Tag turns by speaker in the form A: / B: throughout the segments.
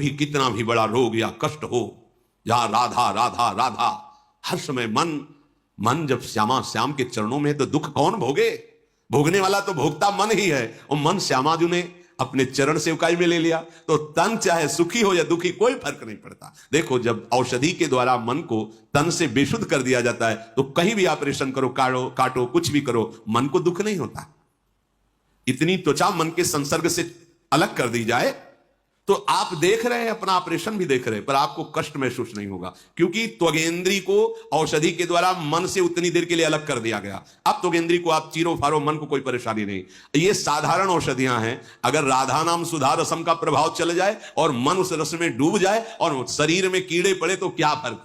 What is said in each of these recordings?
A: भी कितना भी बड़ा रोग या कष्ट हो, जहां राधा राधा राधा हर समय मन जब श्यामा श्याम के चरणों में है तो दुख कौन भोगे? भोगने वाला तो भोगता मन ही है। और मन श्यामाजू ने अपने चरण सेवकाई में ले लिया तो तन चाहे सुखी हो या दुखी कोई फर्क नहीं पड़ता। देखो, जब औषधि के द्वारा मन को तन से बेशुद्ध कर दिया जाता है तो कहीं भी ऑपरेशन करो, काटो, कुछ भी करो, मन को दुख नहीं होता। इतनी त्वचा मन के संसर्ग से अलग कर दी जाए तो आप देख रहे हैं, अपना ऑपरेशन भी देख रहे हैं, पर आपको कष्ट महसूस नहीं होगा, क्योंकि त्वगेंद्री को औषधि के द्वारा मन से उतनी देर के लिए अलग कर दिया गया। अब त्वगेंद्री को आप चीरो फारो, मन को कोई परेशानी नहीं। ये साधारण औषधियां हैं। अगर राधा नाम सुधा रसम का प्रभाव चले जाए और मन उस रस में डूब जाए और शरीर में कीड़े पड़े तो क्या फर्क?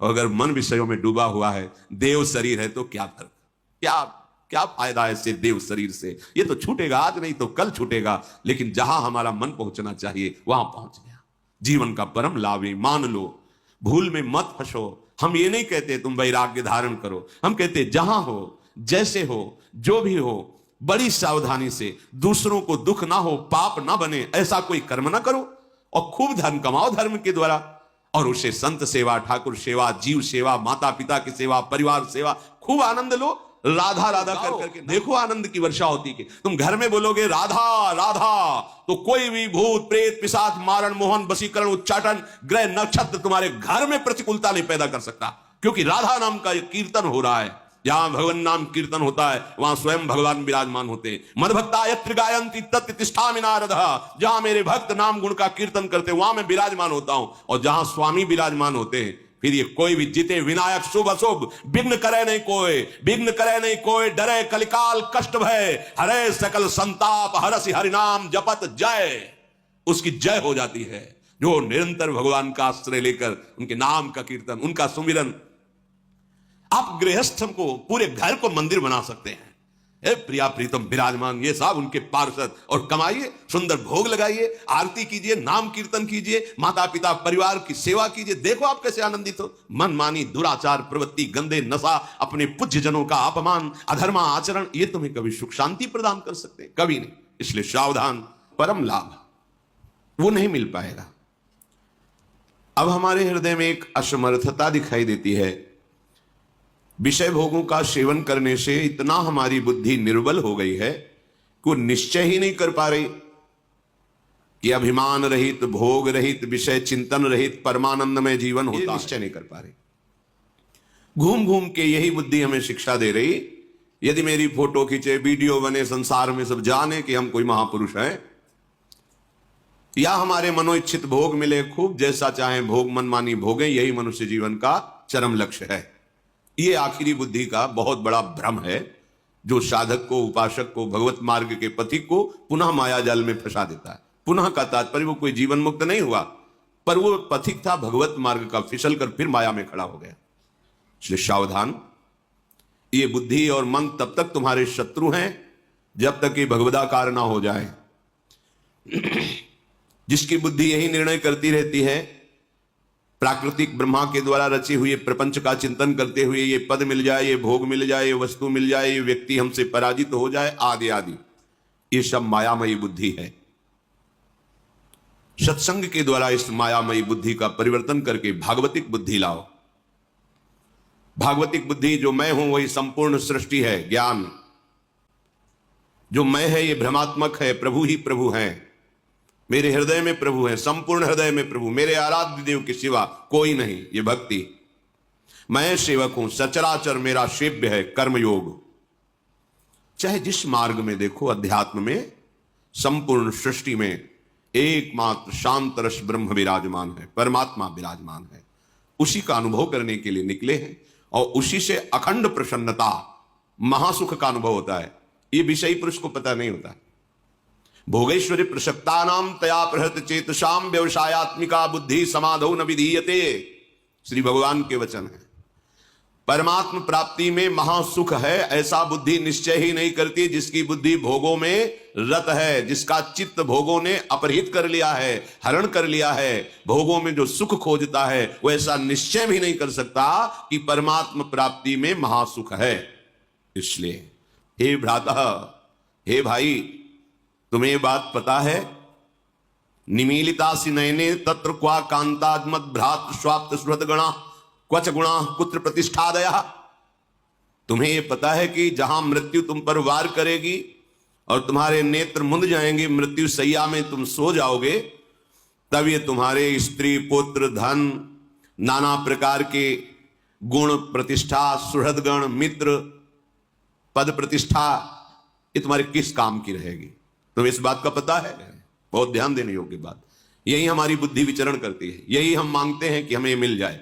A: और अगर मन विषयों में डूबा हुआ है, देव शरीर है, तो क्या फर्क? क्या फायदा है इससे? देव शरीर से ये तो छूटेगा, आज नहीं तो कल छूटेगा, लेकिन जहां हमारा मन पहुंचना चाहिए वहां पहुंच गया। जीवन का परम लाभ है, मान लो, भूल में मत फंसो। हम ये नहीं कहते तुम वैराग्य धारण करो, हम कहते जहां हो, जैसे हो, जो भी हो, बड़ी सावधानी से, दूसरों को दुख ना हो, पाप ना बने, ऐसा कोई कर्म ना करो और खूब धन कमाओ धर्म के द्वारा, और उसे संत सेवा, ठाकुर सेवा, जीव सेवा, माता पिता की सेवा, परिवार सेवा, खूब आनंद लो। राधा राधा कर करके देखो आनंद की वर्षा होती है। तुम घर में बोलोगे राधा राधा तो कोई भी भूत प्रेत पिशाच मारण मोहन वशीकरण उच्चाटन ग्रह नक्षत्र तुम्हारे घर में प्रतिकूलता नहीं पैदा कर सकता, क्योंकि राधा नाम का कीर्तन हो रहा है। जहां भगवान नाम कीर्तन होता है वहां स्वयं भगवान विराजमान होते हैं। मद भक्ता यत्र गायन्ति तत्र तिष्ठामि नारदः, जहां मेरे भक्त नाम गुण का कीर्तन करते वहां मैं विराजमान होता हूं। और जहां स्वामी विराजमान होते हैं, फिर ये कोई भी जिते विनायक शुभ अशुभ, विघ्न करे नहीं कोई, विघ्न करे नहीं कोई, डरे कलिकाल कष्ट भय, हरे सकल संताप, हरसि हरिनाम जपत जय। उसकी जय हो जाती है जो निरंतर भगवान का आश्रय लेकर उनके नाम का कीर्तन, उनका सुमिरन। आप गृहस्थ को, पूरे घर को मंदिर बना सकते हैं। प्रिया प्रीतम विराजमान, ये सब उनके पार्षद, और कमाइए, सुंदर भोग लगाइए, आरती कीजिए, नाम कीर्तन कीजिए, माता पिता परिवार की सेवा कीजिए। देखो आप कैसे आनंदित हो। मनमानी, दुराचार प्रवृत्ति, गंदे नशा, अपने पूज्य जनों का अपमान, अधर्मा आचरण, ये तुम्हें कभी सुख शांति प्रदान कर सकते? कभी नहीं। इसलिए सावधान, परम लाभ वो नहीं मिल पाएगा। अब हमारे हृदय में एक असमर्थता दिखाई देती है। विषय भोगों का सेवन करने से इतना हमारी बुद्धि निर्बल हो गई है कि वो निश्चय ही नहीं कर पा रही कि अभिमान रहित, भोग रहित, विषय चिंतन रहित परमानंदमय जीवन होता है। निश्चय नहीं कर पा रही। घूम घूम के यही बुद्धि हमें शिक्षा दे रही, यदि मेरी फोटो खींचे, वीडियो बने, संसार में सब जाने कि हम कोई महापुरुष हैं, या हमारे मनोइच्छित भोग मिले खूब, जैसा चाहे भोग मनमानी भोगे, यही मनुष्य जीवन का चरम लक्ष्य है। ये आखिरी बुद्धि का बहुत बड़ा भ्रम है जो साधक को, उपासक को, भगवत मार्ग के पथिक को पुनः माया जाल में फंसा देता है। पुनः का तात्पर्य वो कोई जीवन मुक्त नहीं हुआ, पर वो पथिक था भगवत मार्ग का, फिसल कर फिर माया में खड़ा हो गया। इसलिए सावधान। ये बुद्धि और मन तब तक तुम्हारे शत्रु हैं जब तक ये भगवदाकार ना हो जाए। जिसकी बुद्धि यही निर्णय करती रहती है, प्राकृतिक ब्रह्मा के द्वारा रचे हुए प्रपंच का चिंतन करते हुए, ये पद मिल जाए, ये भोग मिल जाए, ये वस्तु मिल जाए, ये व्यक्ति हमसे पराजित हो जाए, आदि आदि, ये सब मायामयी बुद्धि है। सत्संग के द्वारा इस मायामयी बुद्धि का परिवर्तन करके भागवतिक बुद्धि लाओ। भागवतिक बुद्धि, जो मैं हूं वही संपूर्ण सृष्टि है, ज्ञान जो मैं है ये भ्रमात्मक है, प्रभु ही प्रभु है, मेरे हृदय में प्रभु है, संपूर्ण हृदय में प्रभु, मेरे आराध्य देव के सिवा कोई नहीं, ये भक्ति। मैं सेवक हूं, सचराचर मेरा सेव्य है, कर्मयोग। चाहे जिस मार्ग में देखो, अध्यात्म में, संपूर्ण सृष्टि में एकमात्र शांत रस ब्रह्म विराजमान है, परमात्मा विराजमान है। उसी का अनुभव करने के लिए निकले हैं और उसी से अखंड प्रसन्नता, महासुख का अनुभव होता है। ये विषयी पुरुष को पता नहीं होता। भोगेश्वरी प्रसक्तानाम तया प्रहृत चेतसाम व्यवसायत्मिका बुद्धि समाधो न विधीयते, श्री भगवान के वचन है। परमात्म प्राप्ति में महासुख है ऐसा बुद्धि निश्चय ही नहीं करती जिसकी बुद्धि भोगों में रत है, जिसका चित्त भोगों ने अपहृत कर लिया है, हरण कर लिया है। भोगों में जो सुख खोजता है वो ऐसा निश्चय भी नहीं कर सकता कि परमात्म प्राप्ति में महासुख है। इसलिए हे भ्राता, हे भाई, तुम्हें ये बात पता है निमीलितासि नयने तत्र क्वा कांताद्मद भ्रात स्वाप्त सुहृद गणा क्वच गुणा कुत्र प्रतिष्ठादया। तुम्हें यह पता है कि जहां मृत्यु तुम पर वार करेगी और तुम्हारे नेत्र मुंद जाएंगे, मृत्यु सैया में तुम सो जाओगे, तब ये तुम्हारे स्त्री पुत्र धन नाना प्रकार के गुण प्रतिष्ठा सुहृदगण मित्र पद प्रतिष्ठा ये तुम्हारे किस काम की रहेगी। तुम्हें इस बात का पता है? बहुत ध्यान देने योग्य बात। यही हमारी बुद्धि विचरण करती है, यही हम मांगते हैं कि हमें मिल जाए,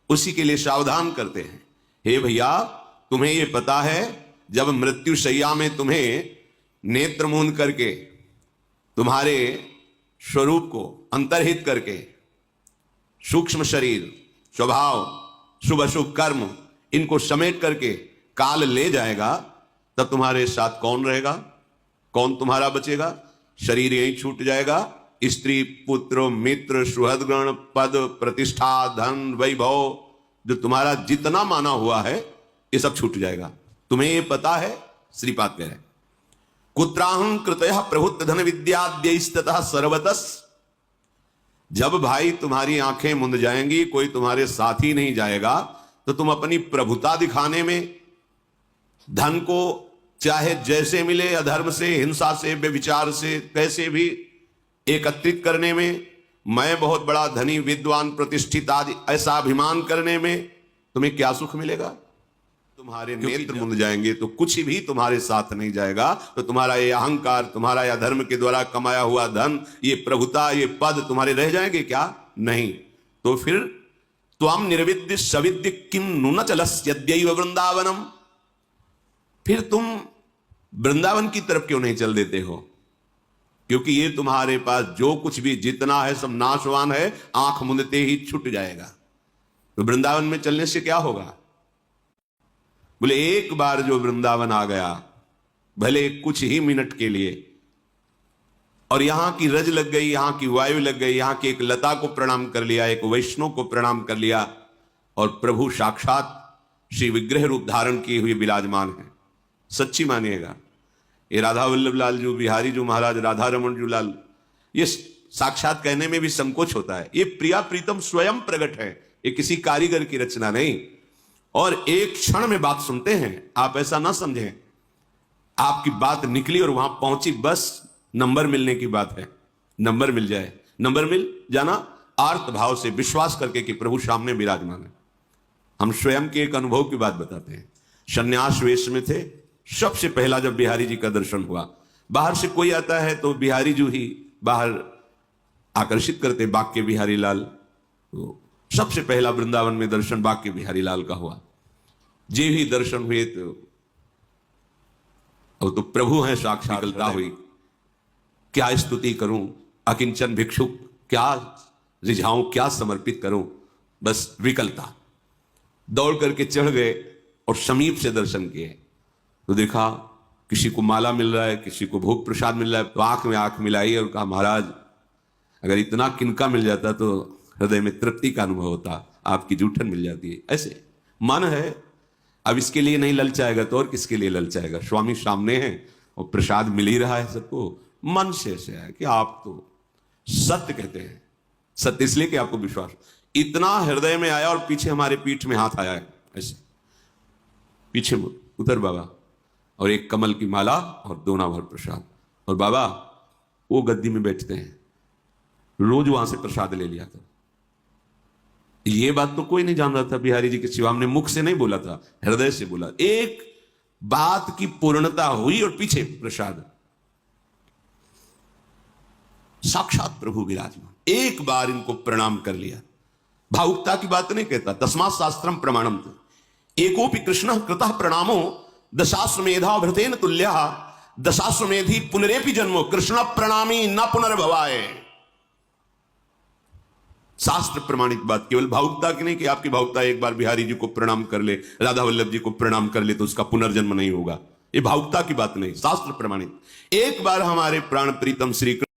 A: उसी के लिए सावधान करते हैं। हे भैया, तुम्हें यह पता है जब मृत्यु शैया में तुम्हें नेत्र मूंद करके तुम्हारे स्वरूप को अंतर्हित करके सूक्ष्म शरीर स्वभाव शुभ अशुभ कर्म इनको समेट करके काल ले जाएगा, तब तुम्हारे साथ कौन रहेगा? कौन तुम्हारा बचेगा? शरीर यही छूट जाएगा, स्त्री पुत्र मित्र सुहृदगण पद प्रतिष्ठा धन वैभव जो तुम्हारा जितना माना हुआ है ये सब छूट जाएगा। तुम्हें ये पता है? श्रीपाद कह रहे कुत्राहं कृतयः प्रभुत्व धन विद्याद्यैस्ततः सर्वतस। जब भाई तुम्हारी आंखें मुंद जाएंगी, कोई तुम्हारे साथ ही नहीं जाएगा, तो तुम अपनी प्रभुता दिखाने में धन को चाहे जैसे मिले अधर्म से हिंसा से व्यभिचार से कैसे भी एकत्रित करने में, मैं बहुत बड़ा धनी विद्वान प्रतिष्ठित आदि ऐसा अभिमान करने में तुम्हें क्या सुख मिलेगा? तुम्हारे नेत्र मुंद जाएंगे तो कुछ भी तुम्हारे साथ नहीं जाएगा। तो तुम्हारा ये अहंकार, तुम्हारा यह धर्म के द्वारा कमाया हुआ धन, ये प्रभुता, ये पद तुम्हारे रह जाएंगे क्या? नहीं। तो फिर त्वं निर्विद्य सविद्य किं नुन चलस्यद्यैव वृंदावनम। फिर तुम वृंदावन की तरफ क्यों नहीं चल देते हो? क्योंकि ये तुम्हारे पास जो कुछ भी जितना है सब नाशवान है, आंख मुंदते ही छूट जाएगा। तो वृंदावन में चलने से क्या होगा? बोले एक बार जो वृंदावन आ गया, भले कुछ ही मिनट के लिए, और यहां की रज लग गई, यहां की वायु लग गई, यहां की एक लता को प्रणाम कर लिया, एक वैष्णव को प्रणाम कर लिया, और प्रभु साक्षात श्री विग्रह रूप धारण किए हुए विराजमान है। सच्ची मानिएगा, ये राधा वल्लभ लाल जो बिहारी जो महाराज राधा रमन जो लाल, ये साक्षात कहने में भी संकोच होता है। ये प्रिया प्रीतम स्वयं प्रकट है, ये किसी कारीगर की रचना नहीं। और एक क्षण में बात सुनते हैं, आप ऐसा ना समझें आपकी बात निकली और वहां पहुंची, बस नंबर मिलने की बात है। नंबर मिल जाए, नंबर मिल जाना आर्त भाव से विश्वास करके कि प्रभु सामने विराजमान है। हम स्वयं के एक अनुभव की बात बताते हैं। सन्यास वेश में थे, सबसे पहला जब बिहारी जी का दर्शन हुआ, बाहर से कोई आता है तो बिहारी जी ही बाहर आकर्षित करते, बाग के बिहारी लाल। तो सबसे पहला वृंदावन में दर्शन बाग के बिहारी लाल का हुआ। जे ही दर्शन हुए तो प्रभु हैं साक्षात हुई। क्या स्तुति करूं, अकिंचन भिक्षुक क्या रिझाऊं, क्या समर्पित करूं, बस विकलता। दौड़ करके चढ़ गए और समीप से दर्शन किए तो देखा किसी को माला मिल रहा है, किसी को भोग प्रसाद मिल रहा है। तो आंख में आंख मिलाई और कहा, महाराज अगर इतना किनका मिल जाता तो हृदय में तृप्ति का अनुभव होता, आपकी जूठन मिल जाती है। ऐसे मन है, अब इसके लिए नहीं ललचाएगा तो और किसके लिए ललचाएगा? स्वामी सामने हैं और प्रसाद मिल ही रहा है सबको। मन से ऐसे है कि आप तो सत्य कहते हैं, सत्य इसलिए कि आपको विश्वास इतना हृदय में आया और पीछे हमारे पीठ में हाथ आया है, ऐसे पीछे उतर बाबा, और एक कमल की माला और दोना भर प्रसाद। और बाबा वो गद्दी में बैठते हैं, रोज वहां से प्रसाद ले लिया था। ये बात तो कोई नहीं जान रहा था बिहारी जी के सिवा, हमने मुख से नहीं बोला था, हृदय से बोला। एक बात की पूर्णता हुई और पीछे प्रसाद, साक्षात प्रभु विराजमान। एक बार इनको प्रणाम कर लिया, भावुकता की बात नहीं कहता। तस्मात् शास्त्रम प्रमाणम एकोपि कृष्ण कृतः प्रणामो दशाश्वमेधा भृतेन तुल्यः दशाश्वमेधी पुनरेपि जन्मो कृष्ण प्रणामी न पुनर्भवाय। शास्त्र प्रमाणित बात, केवल भावुकता की नहीं कि आपकी भावुकता एक बार बिहारी जी को प्रणाम कर ले, राधा वल्लभ जी को प्रणाम कर ले तो उसका पुनर्जन्म नहीं होगा। ये भावुकता की बात नहीं, शास्त्र प्रमाणित। एक बार हमारे प्राण प्रीतम श्री